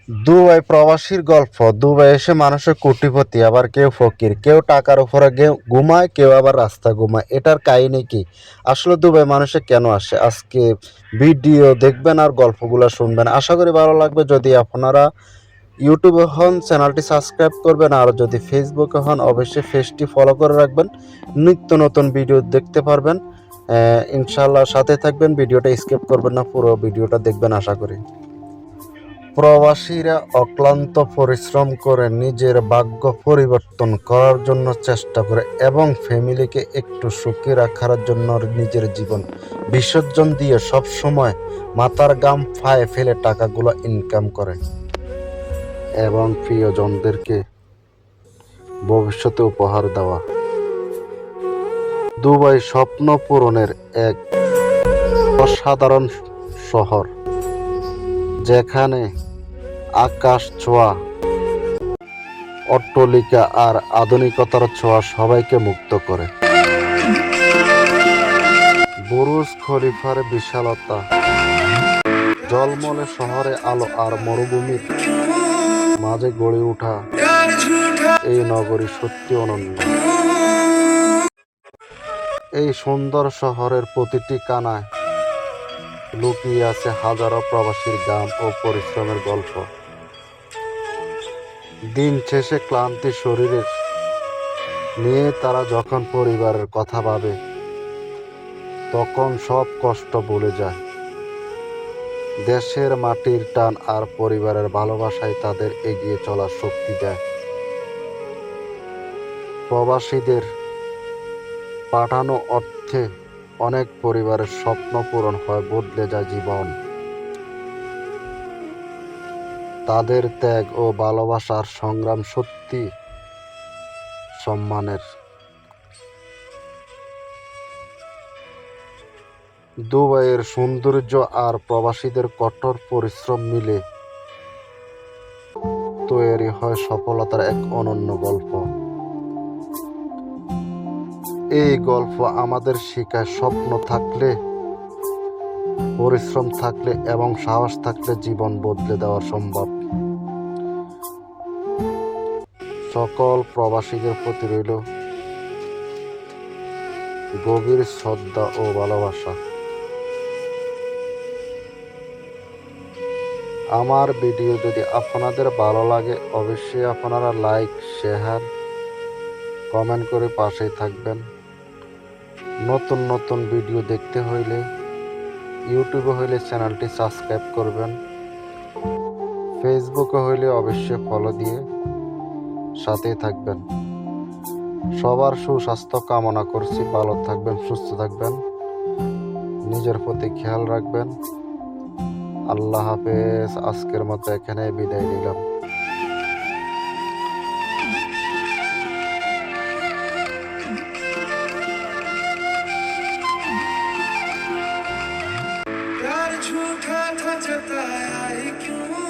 Dubai প্রবাসীর গল্প। Dubai এসে মানুষের কোটিপতি, আবার কেউ ফকির, কেউ টাকার উপরে ঘুমায়, কেউ আবার রাস্তা ঘুমায়। এটার কাহিনী কি? আসলে দুবাই মানুষে কেন আসে? আজকে ভিডিও দেখবেন আর গল্পগুলো শুনবেন, আশা করি ভালো লাগবে। যদি আপনারা ইউটিউবে হন চ্যানেলটি সাবস্ক্রাইব করবেন, আর যদি ফেসবুকে হন অবশ্যই পেজটি ফলো করে রাখবেন, নিত্য নতুন ভিডিও দেখতে পারবেন। ইনশাল্লাহ সাথে থাকবেন, ভিডিওটা স্কিপ করবেন না, পুরো ভিডিওটা দেখবেন আশা করি। প্রবাসীরা অক্লান্ত পরিশ্রম করে নিজের ভাগ্য পরিবর্তন করার জন্য চেষ্টা করে এবং ফ্যামিলিকে একটু সুখী রাখার জন্য নিজের জীবন বিসর্জন দিয়ে সব সময় মাথার ঘাম পায়ে ফেলে টাকাগুলো ইনকাম করে এবং প্রিয়জনদেরকে ভবিষ্যতে উপহার দেওয়া। দুবাই স্বপ্ন পূরণের এক অসাধারণ শহর, যেখানে আকাশ ছোঁয়া অট্টালিকা আর আধুনিকতার ছোঁয়া সবাইকে মুগ্ধ করে। বুরুজ খলিফার বিশালতা, জলমলে শহরে আলো আর মরুভূমির মাঝে গড়ে ওঠা এই নগরী সত্যি অনন্য। এই সুন্দর শহরের প্রতিটি কানায় লুকিয়ে আছে হাজারো প্রবাসীর ঘাম ও পরিশ্রমের গল্প। দিন শেষে ক্লান্তি শরীরের নিয়ে তারা যখন পরিবারের কথা ভাবে, তখন সব কষ্ট ভুলে যায়। দেশের মাটির টান আর পরিবারের ভালোবাসায় তাদের এগিয়ে চলার শক্তি দেয়। প্রবাসীদের পাঠানো অর্থে অনেক পরিবারের স্বপ্ন পূরণ হয়, বদলে যায় জীবন। তাদের ত্যাগ ও ভালোবাসার সংগ্রাম সত্যি সম্মানের। দুবাইয়ের সৌন্দর্য আর প্রবাসীদের কঠোর পরিশ্রম মিলে তৈরি হয় সফলতার এক অনন্য গল্প। এই গল্প আমাদের শেখায়, স্বপ্ন থাকলে, পরিশ্রম থাকলে এবং সাহস থাকলে জীবন বদলে দেওয়া সম্ভব। সকল প্রবাসীদের প্রতি রইল গভীর শ্রদ্ধা ও ভালোবাসা। আমার ভিডিও যদি আপনাদের ভালো লাগে অবশ্যই আপনারা লাইক, শেয়ার, কমেন্ট করে পাশেই থাকবেন। নতুন নতুন ভিডিও দেখতে হইলে ইউটিউবে হইলে চ্যানেলটি সাবস্ক্রাইব করবেন, ফেসবুকে হইলে অবশ্যই ফলো দিয়ে সাথেই থাকবেন। সবার সুস্বাস্থ্য কামনা করছি। ভালো থাকবেন, সুস্থ থাকবেন, নিজের প্রতি খেয়াল রাখবেন। আল্লাহ হাফেজ। আজকের মতো এখানে বিদায় নিলাম। प्यार झूठा था जताया ही क्यों।